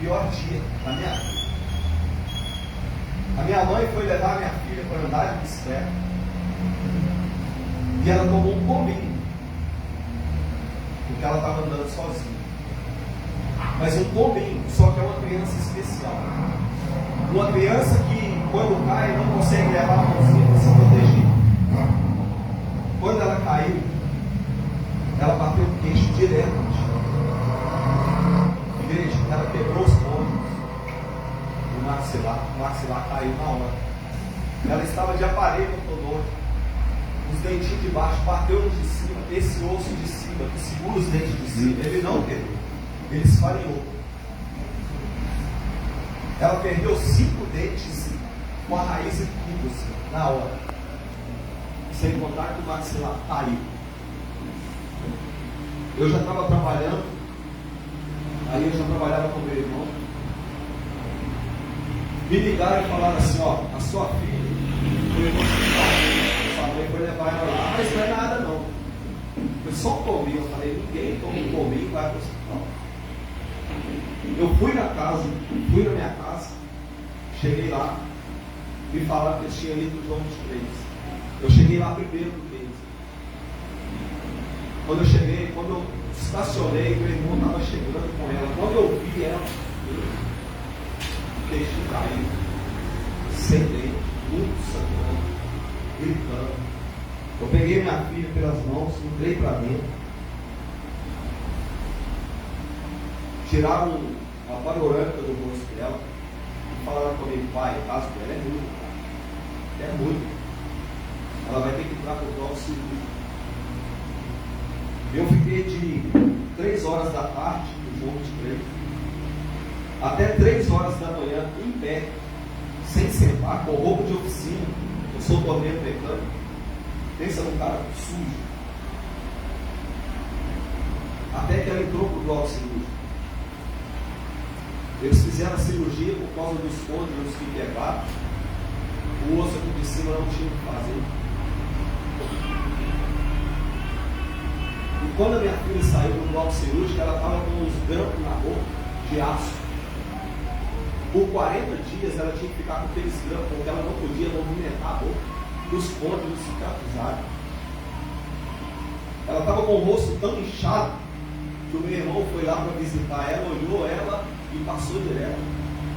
pior dia da minha vida. A minha mãe foi levar a minha filha para andar de bicicleta. E ela tomou um combinho. Porque ela estava andando sozinha. Mas um combinho, só que é uma criança especial. Uma criança que, quando cai, não consegue levar a mãozinha para se proteger. Quando ela caiu, ela bateu o queixo direto no chão. Igreja, ela quebrou os pontos. O maxilar caiu na hora. Ela estava de aparelho ortodôntico. Os dentinhos de baixo bateu nos de cima. Esse osso de cima, que segura os dentes de cima, ele não quebrou. Ele esfareou. Ela perdeu 5 dentes com a raiz e tudo assim, na hora. Sem contar que o maxilar caiu. Eu já estava trabalhando. Aí eu já trabalhava com meu irmão. Me ligaram e falaram assim, ó, a sua filha foi no hospital. Sua mãe foi levar ela lá, mas não é nada não. Foi só um cominho. Eu falei, ninguém toma um cominho e vai para o hospital. Eu fui na minha casa, cheguei lá, me falaram que eles tinham ido para João 23. Eu cheguei lá primeiro do que eles. Quando eu cheguei, quando eu estacionei, meu irmão estava chegando com ela. Quando eu vi ela, o queixo caiu, sem dente, muito sangrando, gritando. Eu peguei minha filha pelas mãos, entrei para dentro. Tiraram a panorâmica do rosto dela e falaram comigo, pai, o caso dela é muito, cara. É muito. Ela vai ter que entrar para o próximo cirurgia. Eu fiquei de 3 horas da tarde, no João 23, até 3 horas da manhã, em pé, sem sentar, com roupa de oficina. Eu sou torneiro mecânico. Pensa num cara sujo. Até que ela entrou para o bloco cirúrgico. Eles fizeram a cirurgia por causa dos côndilos que quebraram. O osso aqui de cima não tinha o que fazer. E quando a minha filha saiu do bloco cirúrgico, ela estava com uns grampos na boca de aço. Por 40 dias ela tinha que ficar com aqueles grampos, porque ela não podia movimentar a boca. E os côndilos cicatrizaram. Ela estava com o rosto tão inchado que o meu irmão foi lá para visitar ela, olhou ela e passou direto,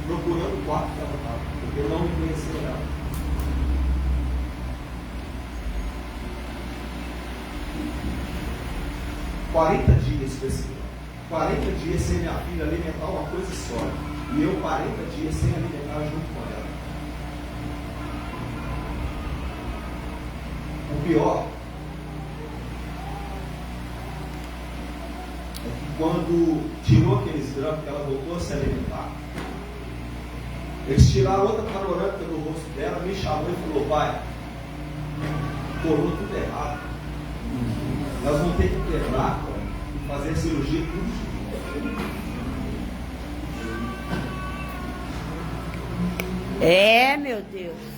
procurando o quarto que ela estava, porque eu não me conhecia ela. "40 dias com esse 40 dias sem minha filha alimentar uma coisa só, e eu 40 dias sem alimentar junto com ela. O pior é que quando tirou aqueles grampos que ela voltou a se alimentar, eles tiraram outra panorâmica do rosto dela, me chamou e falou, pai, colou tudo errado. Nós vamos ter que quebrar e fazer a cirurgia tudo de novo. É, meu Deus.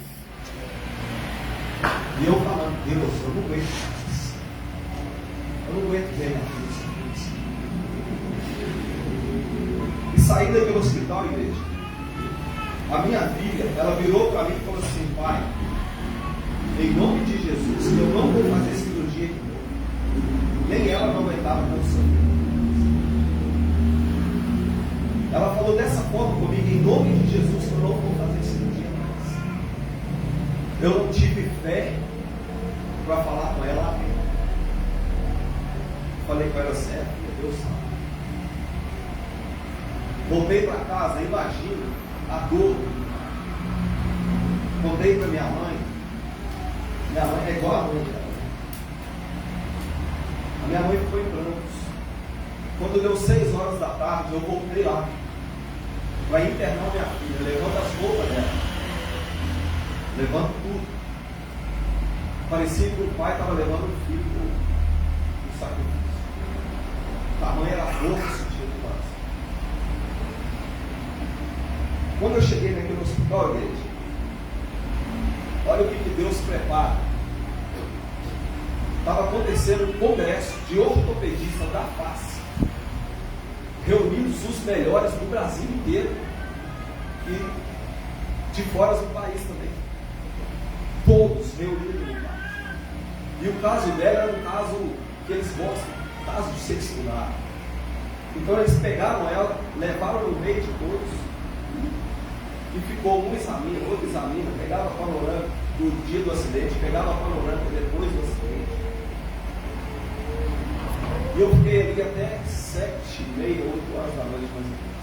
E eu falando, Deus, eu não aguento mais. Eu não aguento ver minha filha. E saí daquele hospital, igreja. A minha filha, ela virou para mim e falou assim, pai, em nome de Jesus, eu não vou fazer cirurgia de novo. Nem ela não aguentava com o sangue. Ela falou dessa forma comigo, em nome de Jesus, eu não vou fazer cirurgia mais. Eu não tive fé para falar com ela amém. Falei com ela certo, Deus sabe. Voltei para casa, imagina a dor. Contei para minha mãe. Minha mãe é igual a mãe dela. A minha mãe ficou em prantos. Quando deu 6 horas da tarde, eu voltei lá para internar minha filha. Levanta as roupas dela. Levanta tudo. Parecia que o pai estava levando o filho no sacrifício. O tamanho era a força que sentia do coração. Quando eu cheguei naquele hospital, igreja, olha o que Deus prepara. Estava acontecendo um congresso de ortopedistas da face, reunidos os melhores do Brasil inteiro. E de fora do país também. Todos reunidos no lugar. E o caso dela era um caso que eles gostam, caso de ser estudado. Então eles pegaram ela, levaram no meio de todos, e ficou um examina, outro examina, pegava a panorâmica do dia do acidente, pegava a panorâmica depois do acidente. E eu fiquei ali até 7h30, 8 horas da noite mais ou menos.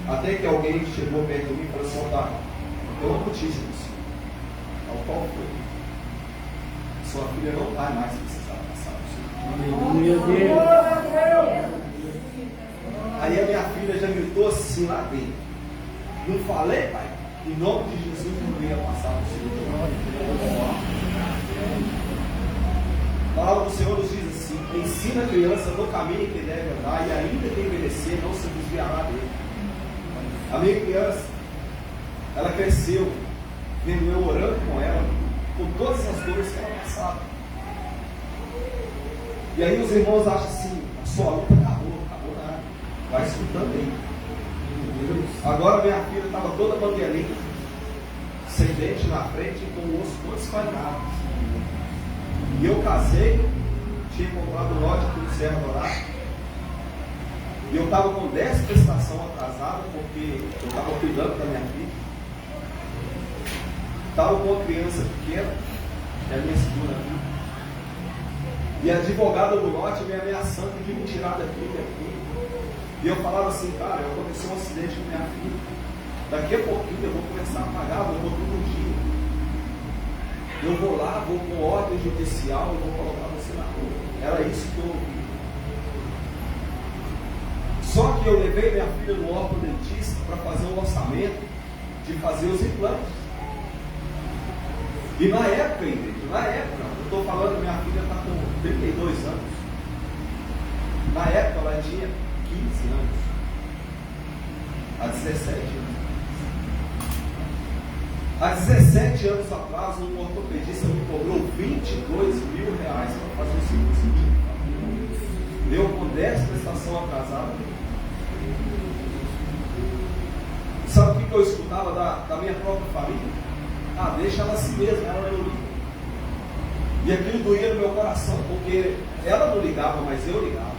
Até que alguém chegou perto de mim e falou assim: Otávio, eu uma notícia do senhor. Ao qual foi? Sua filha não vai mais precisar passar por senhor. Meu Deus. Aí a minha filha já gritou assim lá dentro: não falei, pai? Em nome de Jesus não ia passar por senhor. A palavra do Senhor nos diz assim: ensina a criança no caminho que deve andar, e ainda que envelhecer, não se desviará dele. A minha criança, ela cresceu vendo eu orando com ela, com todas as dores que ela passava. E aí os irmãos acham assim: a sua luta acabou nada, vai escutando aí. Agora minha filha estava toda banguelinha, sem dente na frente e com o osso todo esfarinado. E eu casei, tinha comprado um lote aqui no Serra Dourada, e eu estava com 10 prestações atrasadas, porque eu estava cuidando da minha filha. Estava com uma criança pequena, que é a minha segunda filha, e a advogada do lote me ameaçando de me tirar daqui. E eu falava assim: cara, aconteceu um acidente com minha filha, daqui a pouquinho eu vou começar a pagar, eu vou todo dia. Eu vou lá, vou com ordem judicial e vou colocar você na rua. Era isso que eu ouvi. Só que eu levei minha filha no ortodontista para fazer um orçamento de fazer os implantes. E na época, eu estou falando, minha filha está com 32 anos. Na época ela tinha 15 anos. Há 17 anos. Há 17 anos atrás, um ortopedista me cobrou R$22.000 para fazer o serviço. Eu com 10 prestações atrasadas. Sabe o que eu escutava da minha própria família? Ah, deixa ela assim mesmo, ela não liga. E aquilo doía no meu coração, porque ela não ligava, mas eu ligava.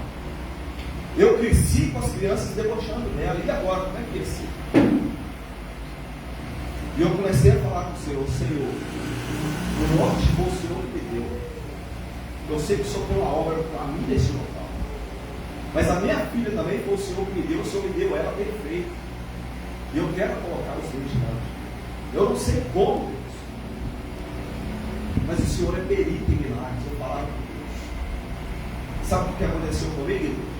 Eu cresci com as crianças debochando dela. E agora, como é que é assim? E eu comecei a falar com o Senhor: Senhor, o norte foi o Senhor que me deu. Eu sei que o Senhor tem uma obra para mim nesse local. Mas a minha filha também foi o Senhor que me deu. O Senhor me deu ela perfeita. E eu quero colocar o Senhor diante. Eu não sei como, Deus. Mas o Senhor é perito em milagres. Eu falava com Deus. Sabe o que aconteceu comigo, Deus?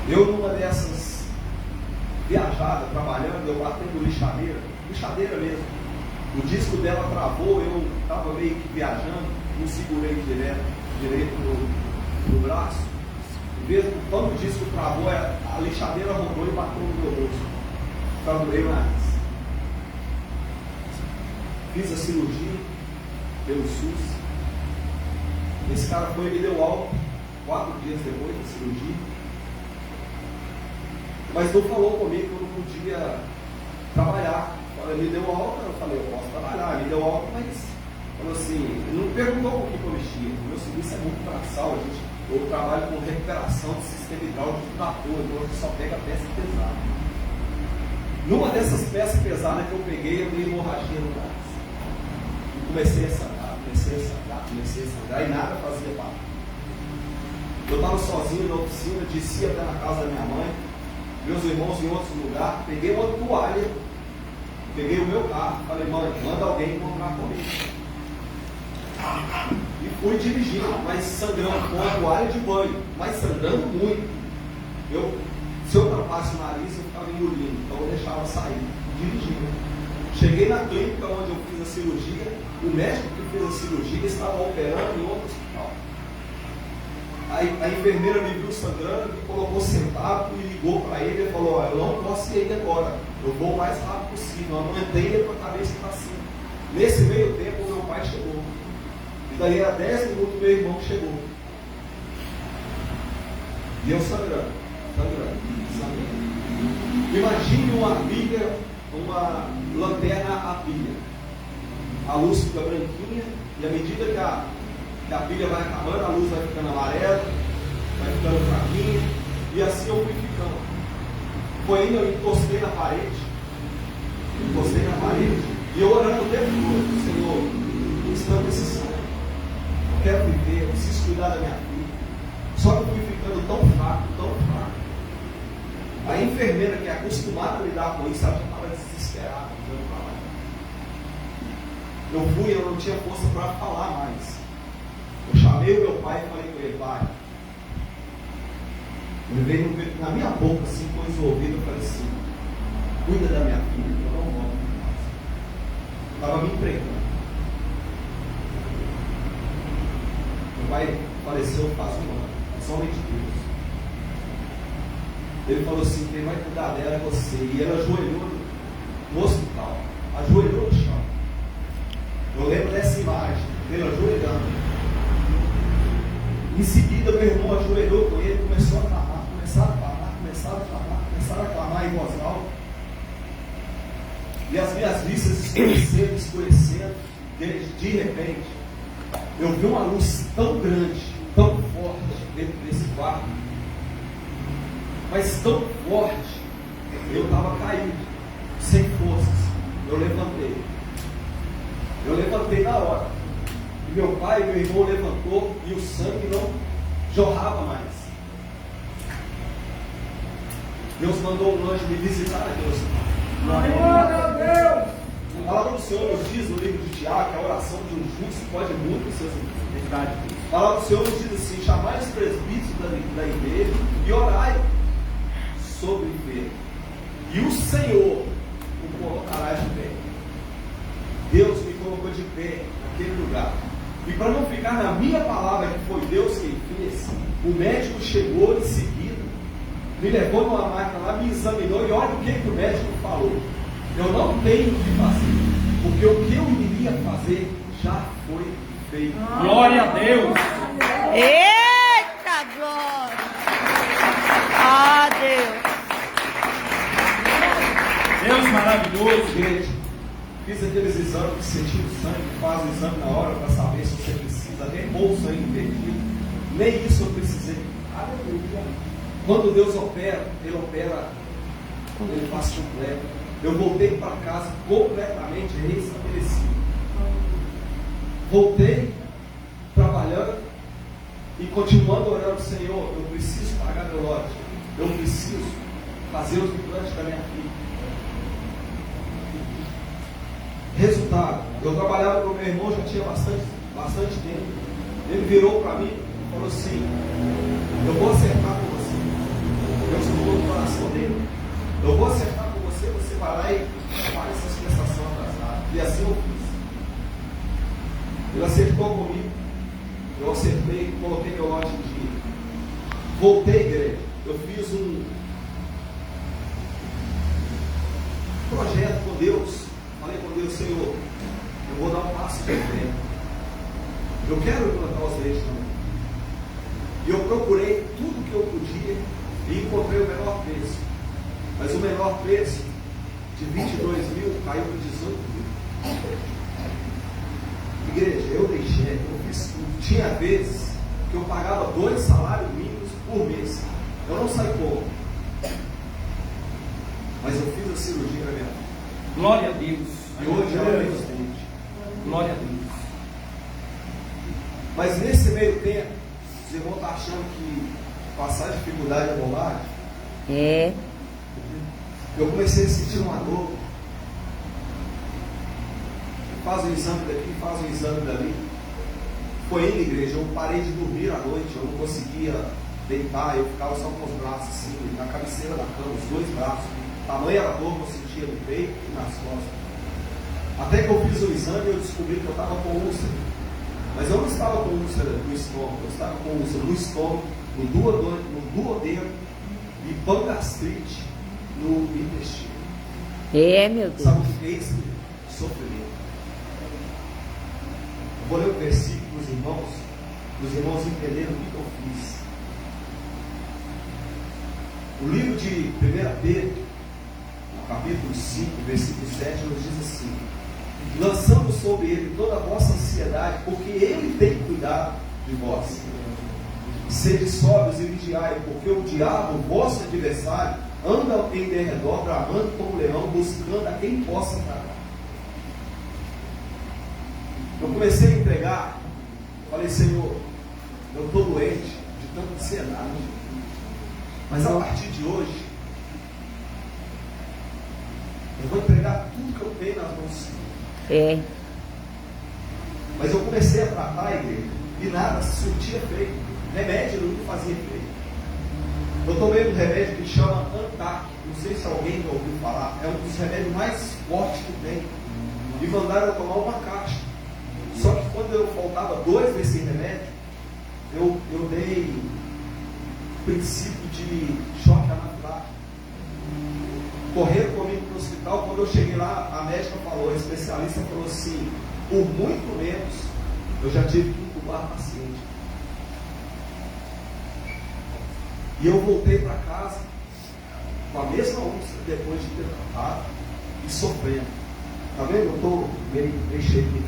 Eu numa dessas viajada, trabalhando, eu batendo lixadeira mesmo. O disco dela travou, eu estava meio que viajando, não segurei direito no braço. Mesmo quando o disco travou, a lixadeira rodou e bateu no meu rosto. Fraturei o nariz. Fiz a cirurgia pelo SUS. Esse cara foi e me deu alta 4 dias depois da cirurgia. Mas não falou comigo que eu não podia trabalhar. Ele me deu alta, eu falei: eu posso trabalhar. Ele me deu alta, mas falou assim, não perguntou com o que eu mexia. O meu serviço é muito braçal, eu trabalho com recuperação de sistema hidráulico de trator, então eu só pego a peça pesada. Numa dessas peças pesadas que eu peguei, eu dei hemorragia no braço. E comecei a sangrar, e nada fazia parte. Eu estava sozinho na oficina, desci até na casa da minha mãe, meus irmãos em outro lugar, peguei uma toalha, peguei o meu carro, falei: mãe, manda alguém comprar comigo. E fui dirigindo, mas sangrando com a toalha de banho, mas sangrando muito. Se eu tampasse o nariz, eu ficava engolindo, então eu deixava sair, dirigindo. Cheguei na clínica onde eu fiz a cirurgia, o médico que fez a cirurgia estava operando em outro hospital. A enfermeira me viu sangrando, me colocou sentado e ligou para ele e falou: eu não posso ir agora, eu vou o mais rápido possível. Eu não entrei para a cabeça para cima. Nesse meio tempo, o meu pai chegou. E daí a 10 minutos, meu irmão chegou. E eu sangrando. Imagine uma pilha, uma lanterna a pilha. A luz fica branquinha e à medida que a pilha vai acabando, a luz vai ficando amarela, vai ficando fraquinha, e assim eu fui ficando. Foi aí eu encostei na parede, e eu orando o tempo todo: Senhor, estou precisando, eu quero viver, eu preciso cuidar da minha vida. Só que eu fui ficando tão fraco. A enfermeira, que é acostumada a lidar com isso, ela já estava desesperada. Eu fui, eu não tinha força para falar mais. Eu chamei o meu pai e falei com ele: pai. Ele veio na minha boca, assim, pôs o ouvido, eu falei assim: cuida da minha filha, eu não volto em casa. Eu estava me empregando. Meu pai faleceu faz um ano, somente Deus. Ele falou assim: quem vai cuidar dela é você. E ela ajoelhou no hospital, ajoelhou no chão. Eu lembro dessa imagem, dele ajoelhando. Em seguida, meu irmão ajoelhou com ele, começou a clamar, começaram a clamar em voz alta. E as minhas vistas escurecendo. De repente, eu vi uma luz tão grande, tão forte dentro desse quarto, mas tão forte, eu estava caído, sem forças. Eu levantei na hora. E meu pai e meu irmão levantou e o sangue não jorrava mais. Deus mandou um anjo me visitar aqui no hospital. Glória a Deus! A palavra do Senhor nos diz no livro de Tiago que a oração de um justo pode muito em seus inimigos. A palavra do Senhor nos diz assim: chamai os presbíteros da igreja e orai sobre o enfermo, e o Senhor o colocará de pé. Deus me colocou de pé naquele lugar. E para não ficar na minha palavra que foi Deus quem fez, o médico chegou em seguida, me levou numa máquina lá, me examinou, e olha o que o médico falou: eu não tenho o que fazer, porque o que eu iria fazer já foi feito. Glória a Deus! Eita glória! Ah, Deus! Deus maravilhoso! Gente, fiz aqueles exames que você tira o sangue, faz o exame na hora para saber se você precisa, até o sangue perdido. Nem isso eu precisei. Aleluia! Quando Deus opera, Ele faz completo. Eu voltei para casa completamente restabelecido. Voltei trabalhando e continuando orando: Senhor, eu preciso pagar meu lote, eu preciso fazer os implantes da minha filha. Resultado: eu trabalhava com meu irmão já tinha bastante tempo. Ele virou para mim e falou assim: eu vou acertar com você. Deus falou no coração dele: eu vou acertar com você, você vai lá e faz essas prestações atrasadas. E assim eu fiz. Ele acertou comigo, eu acertei, coloquei meu lote em dia. Voltei à igreja, eu fiz um projeto com Deus. Falei com Deus: Senhor, eu vou dar um passo de frente. Eu quero implantar os leitos também. E eu procurei tudo que eu podia e encontrei o menor preço. Mas o menor preço de 22 mil caiu para 18 mil. Igreja, eu deixei, eu fiz tudo. Tinha vezes que eu pagava 2 salários mínimos por mês. Eu não saí como, mas eu fiz a cirurgia na minha vida. Glória a Deus! E hoje ela tem os dentes. Glória a Deus! Mas nesse meio tempo, os irmãos estão achando que passar dificuldade é bobagem. É. Eu comecei a sentir uma dor. Faz um exame daqui, faz um exame dali. Foi indo, igreja, eu parei de dormir à noite, eu não conseguia deitar, eu ficava só com os braços assim, na cabeceira da cama, os 2 braços. Tamanha era a dor que eu sentia no peito e nas costas. Até que eu fiz o exame e eu descobri que eu estava com úlcera. Mas eu não estava com úlcera no estômago, eu estava com úlcera no estômago, no duodeno e pangastrite no intestino. É, meu Deus. Sabe o que é isso? Sofrimento. Eu vou ler o versículo para os irmãos entenderem o que eu fiz. O livro de 1 Pedro, capítulo 5, versículo 7, nos diz assim: lançando sobre ele toda a vossa ansiedade, porque ele tem cuidado de vós. Sede sóbrios e vigiai, porque o diabo, vosso adversário, anda em derredor, bramando como leão, buscando a quem possa tragar. Eu comecei a entregar, falei: Senhor, eu estou doente de tanta ansiedade, mas a partir de hoje eu vou entregar tudo que eu tenho nas mãos do Senhor. Mas eu comecei a tratar a igreja e nada surtia efeito. Remédio não fazia efeito. Eu tomei um remédio que chama Antac, não sei se alguém já ouviu falar, é um dos remédios mais fortes que tem. E mandaram eu tomar uma caixa. Só que quando eu faltava 2 desse remédio, eu dei princípio de choque anafilático. Correram comigo para o hospital. Quando eu cheguei lá, a médica falou, a especialista falou assim: por muito menos eu já tive que intubar a paciente. E eu voltei para casa com a mesma úlcera depois de ter tratado e sofrendo. Está vendo? Eu estou meio cheio aqui.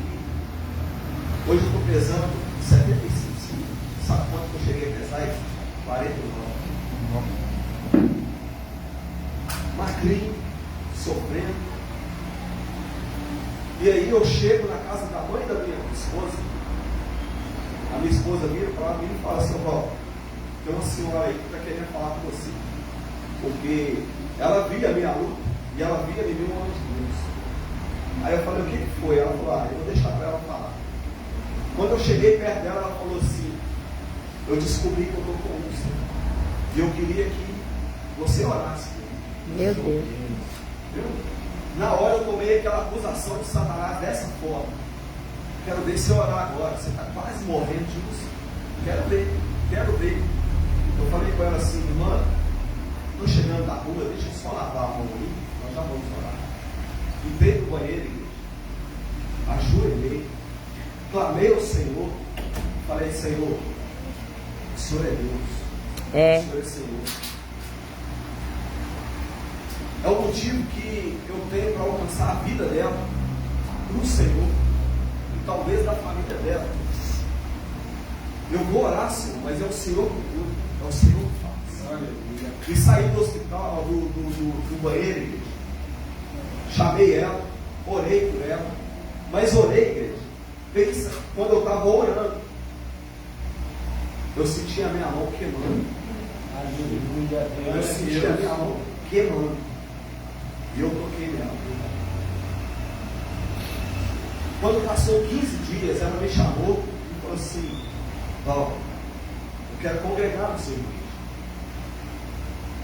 Hoje eu estou pesando 75 quilos. Sabe quanto que eu cheguei a pesar? 49. Magrinho, sofrendo. E aí eu chego na casa da mãe da minha esposa. A minha esposa vira para mim e fala assim: Paulo, tem uma senhora aí que está querendo falar com você. Porque ela via a minha luta e ela via em mim um anjo de Deus. Aí eu falei: o que foi? Ela falou: eu vou deixar para ela falar. Quando eu cheguei perto dela, ela falou assim: eu descobri que eu estou com úlcera. E eu queria que você orasse. Meu Deus. Na hora eu tomei aquela acusação de Satanás dessa forma: quero ver você orar agora. Você está quase morrendo de úlcera. Quero ver. Eu falei com ela assim: irmã, estou chegando da rua, deixa eu só lavar a mão ali, nós já vamos orar. Entrei no banheiro, igreja, ajoelhei, clamei ao Senhor, falei: Senhor, o Senhor é Deus, o Senhor é Senhor. É o motivo que eu tenho para alcançar a vida dela para o Senhor e talvez da família dela. Eu vou orar, Senhor, mas é o Senhor que cuida, é o Senhor que faz. E saí do hospital, do banheiro, igreja. Chamei ela, orei por ela, mas orei, igreja. Pensa, quando eu estava orando, eu senti a minha mão queimando. Eu senti a minha mão queimando. E eu toquei nela. Quando passou 15 dias, ela me chamou e falou assim: Paulo, eu quero congregar no seu igreja,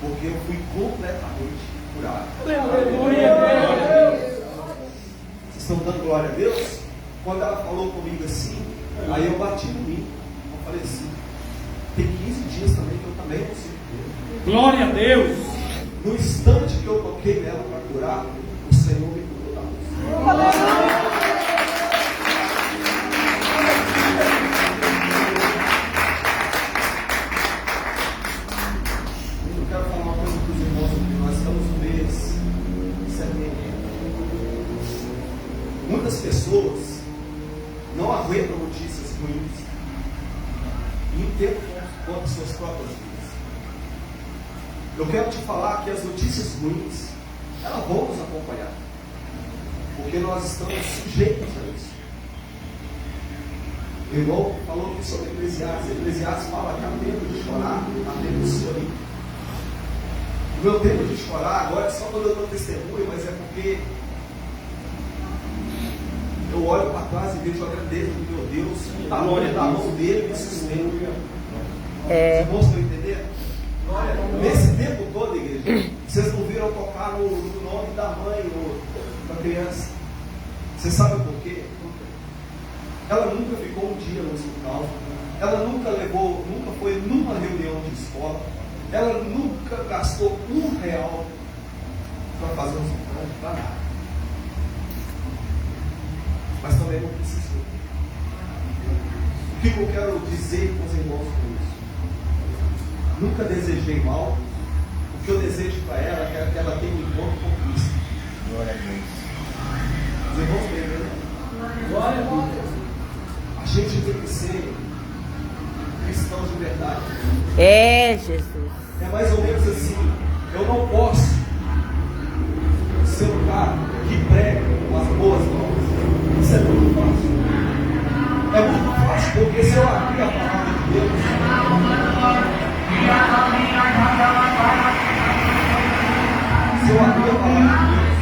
porque eu fui completamente curado. Aleluia, Deus. Vocês estão dando glória a Deus? Quando ela falou comigo assim, aí eu bati no mim. Eu falei assim: tem 15 dias também que eu também não sei. Glória a Deus. No instante que eu toquei nela para curar, o Senhor me curou da úlcera. Eu quero falar uma coisa para os irmãos, porque nós estamos no mês de setembro. Muitas pessoas não aguentam notícias ruins e entendem contra suas próprias vidas. Eu quero te falar que as notícias ruins, elas vão nos acompanhar, porque nós estamos sujeitos a isso. O irmão falou aqui sobre Eclesiastes. Eclesiastes fala que há tempo de chorar, há tempo de sorrir. O meu tempo de chorar agora é só quando eu dou testemunho, mas é porque eu olho para trás e vejo a grandeza do meu Deus, o tamanho da mão dele me sustenta. Os irmãos estão entendendo? Nesse tempo todo, igreja, vocês não viram tocar no nome da mãe ou da criança. Você sabe por quê? Ela nunca ficou um dia no hospital. Ela nunca foi numa reunião de escola. Ela nunca gastou R$1 para fazer um hospital, para nada. Mas também não precisou. O que eu quero dizer com os irmãos com isso? Nunca desejei mal, O que eu desejo para ela é que ela tenha um encontro com Cristo. Glória a Deus. Os irmãos bem, né? Glória a Deus. A gente tem que ser cristãos de verdade. É, Jesus. É mais ou menos assim. Eu não posso ser um cara que prega as boas novas. Isso é muito fácil. É muito fácil, porque se eu abrir a palavra de Deus, se eu abrir a palavra de Deus,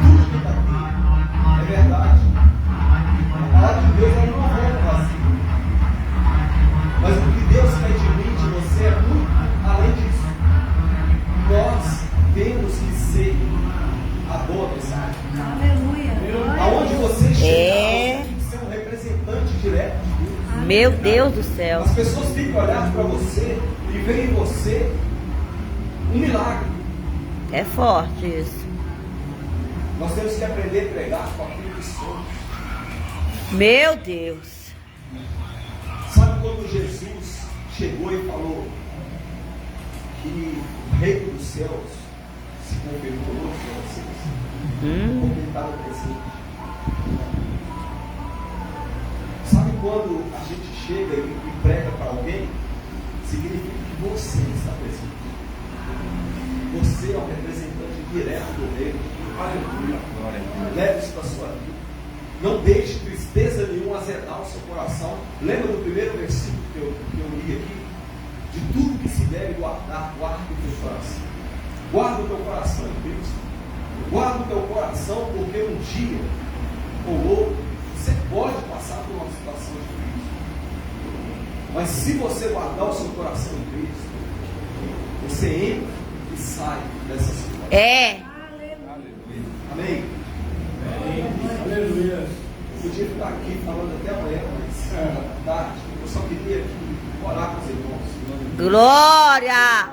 tudo que está aqui é verdade. A palavra de Deus ela não volta vazia. Mas o que Deus quer de mim, de você, é muito além disso. Nós temos que ser a boa mensagem. Aleluia. Aonde você chegar, É. você tem que ser um representante direto de Deus. Meu Deus do céu. As pessoas têm que olhar para você e ver em você um milagre. É forte isso. Nós temos que aprender a pregar com aquilo que somos. Meu Deus. Sabe quando Jesus chegou e falou que o reino dos céus se confirmou para vocês? Porque ele estava presente. Sabe quando a gente chega e prega para alguém? Significa que você está presente. Você é um representante direto do reino. Aleluia. Glória a Deus. Leve isso para a sua vida. Não deixe tristeza nenhuma azedar o seu coração. Lembra do primeiro versículo que eu li aqui? De tudo que se deve guardar, guarda o teu coração. Guarda o teu coração em Cristo. Guarda o teu coração, porque um dia ou outro você pode passar por uma situação difícil. Mas se você guardar o seu coração em Cristo, você entra e sai dessa situação. É. Amém? Aleluia. Eu podia ficar aqui falando até amanhã, mas tarde. Eu só queria aqui orar com os irmãos. Glória.